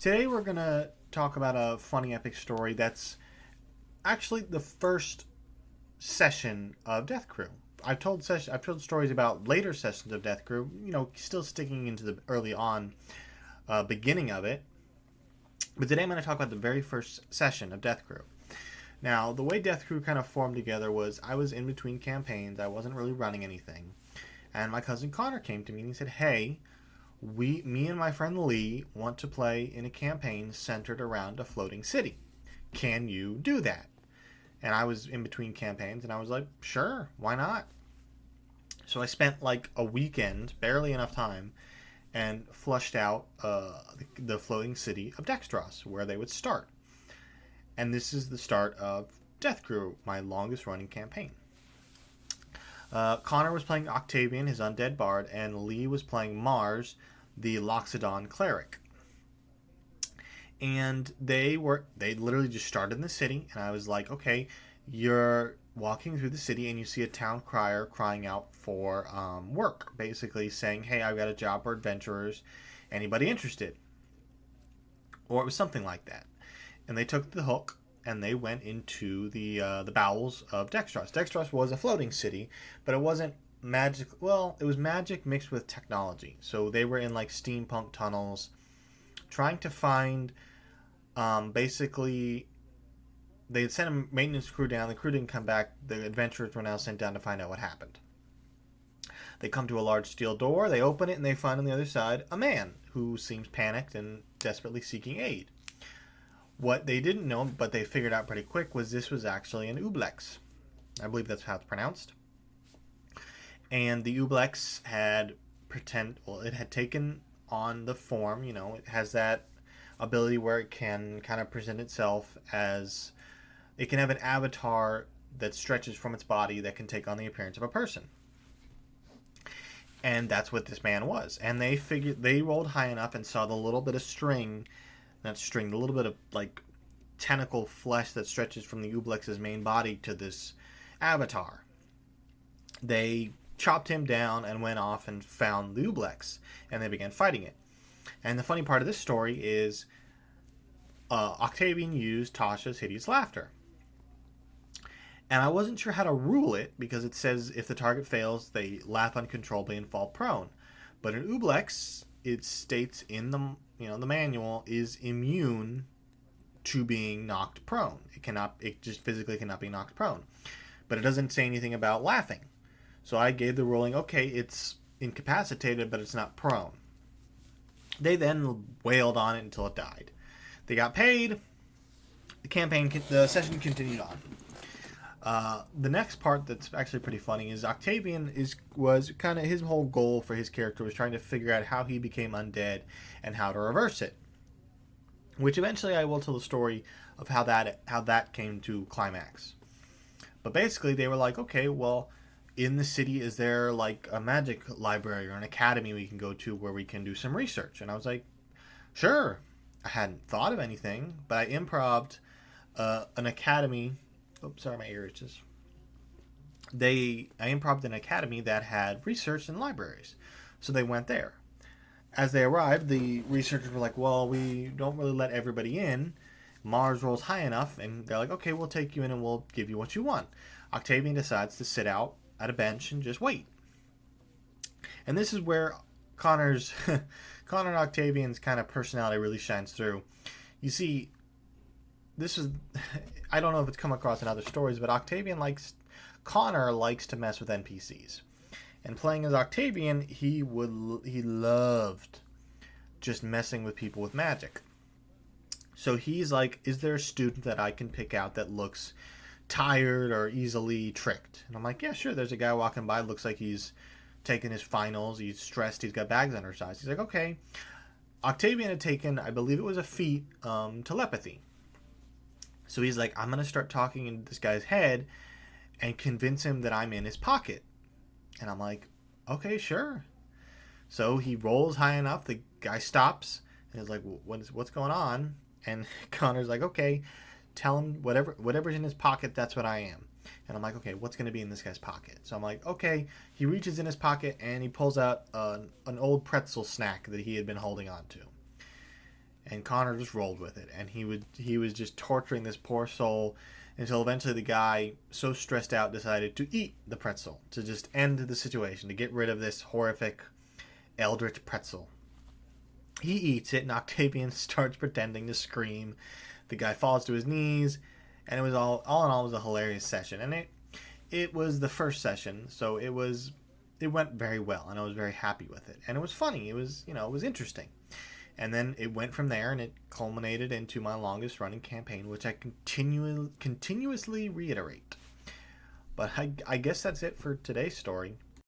Today we're gonna talk about a funny epic story that's actually the first session of Death Crew. I've told stories about later sessions of Death Crew, still sticking into the early on beginning of it. But today I'm going to talk about the very first session of Death Crew. Now, the way Death Crew kind of formed together was I was in between campaigns. I wasn't really running anything. And my cousin Connor came to me and he said, "Hey, me and my friend Lee want to play in a campaign centered around a floating city. Can you do that?" And I was in between campaigns and I was like, "Sure, why not?" So I spent like a weekend, barely enough time, and flushed out the floating city of Dextros, where they would start. And this is the start of Death Crew, my longest running campaign. Connor was playing Octavian, his undead bard, and Lee was playing Mars, the Loxodon cleric. And they literally just started in the city, and I was like, okay, you're walking through the city and you see a town crier crying out for work, basically saying, "Hey, I've got a job for adventurers, anybody interested?" Or it was something like that. And they took the hook and they went into the bowels of Dextros. Dextros was a floating city, but it wasn't magic. Well, it was magic mixed with technology. So they were in like steampunk tunnels, trying to find. Basically, they sent a maintenance crew down. The crew didn't come back. The adventurers were now sent down to find out what happened. They come to a large steel door. They open it and they find on the other side a man who seems panicked and desperately seeking aid. What they didn't know, but they figured out pretty quick, was this was actually an Ublex. I believe that's how it's pronounced. And the Ublex had it had taken on the form, it has that ability where it can kind of present itself as, it can have an avatar that stretches from its body that can take on the appearance of a person. And that's what this man was. And they rolled high enough and saw the little bit of string, not string, the little bit of like tentacle flesh that stretches from the Ublex's main body to this avatar. They chopped him down and went off and found the Ublex, and they began fighting it. And the funny part of this story is Octavian used Tasha's hideous laughter. And I wasn't sure how to rule it, because it says if the target fails, they laugh uncontrollably and fall prone. But in Ublex, it states in the manual, is immune to being knocked prone. It just physically cannot be knocked prone. But it doesn't say anything about laughing. So I gave the ruling, okay, it's incapacitated, but it's not prone. They then wailed on it until it died. They got paid. The session continued on. The next part that's actually pretty funny is Octavian was kind of his whole goal for his character was trying to figure out how he became undead and how to reverse it. Which eventually I will tell the story of how that came to climax. But basically they were like, okay, well, in the city, is there like a magic library or an academy we can go to where we can do some research? And I was like, sure. I hadn't thought of anything, but I improv'd an academy. Oops, sorry, my ear itches. I improv'd an academy that had research and libraries. So they went there. As they arrived, the researchers were like, well, we don't really let everybody in. Mars rolls high enough, and they're like, okay, we'll take you in and we'll give you what you want. Octavian decides to sit out at a bench and just wait. And this is where Connor and Octavian's kind of personality really shines through. You see, I don't know if it's come across in other stories, but Connor likes to mess with NPCs. And playing as Octavian, he loved just messing with people with magic. So he's like, is there a student that I can pick out that looks tired or easily tricked? And I'm like, yeah, sure. There's a guy walking by, looks like he's taking his finals, he's stressed, he's got bags under his eyes. He's like, okay. Octavian had taken, I believe it was a feat, telepathy. So he's like, I'm going to start talking into this guy's head and convince him that I'm in his pocket. And I'm like, okay, sure. So he rolls high enough, the guy stops, and he's like, what's going on? And Connor's like, okay, tell him whatever's in his pocket, that's what I am. And I'm like, okay, what's going to be in this guy's pocket? So I'm like, okay. He reaches in his pocket and he pulls out an old pretzel snack that he had been holding on to. And Connor just rolled with it, and he was just torturing this poor soul until eventually the guy, so stressed out, decided to eat the pretzel to just end the situation, to get rid of this horrific Eldritch pretzel. He eats it, and Octavian starts pretending to scream. The guy falls to his knees, and it was all in all, it was a hilarious session. And it was the first session, so it went very well, and I was very happy with it. And it was funny. It was, it was interesting. And then it went from there, and it culminated into my longest running campaign, which I continuously reiterate. But I guess that's it for today's story.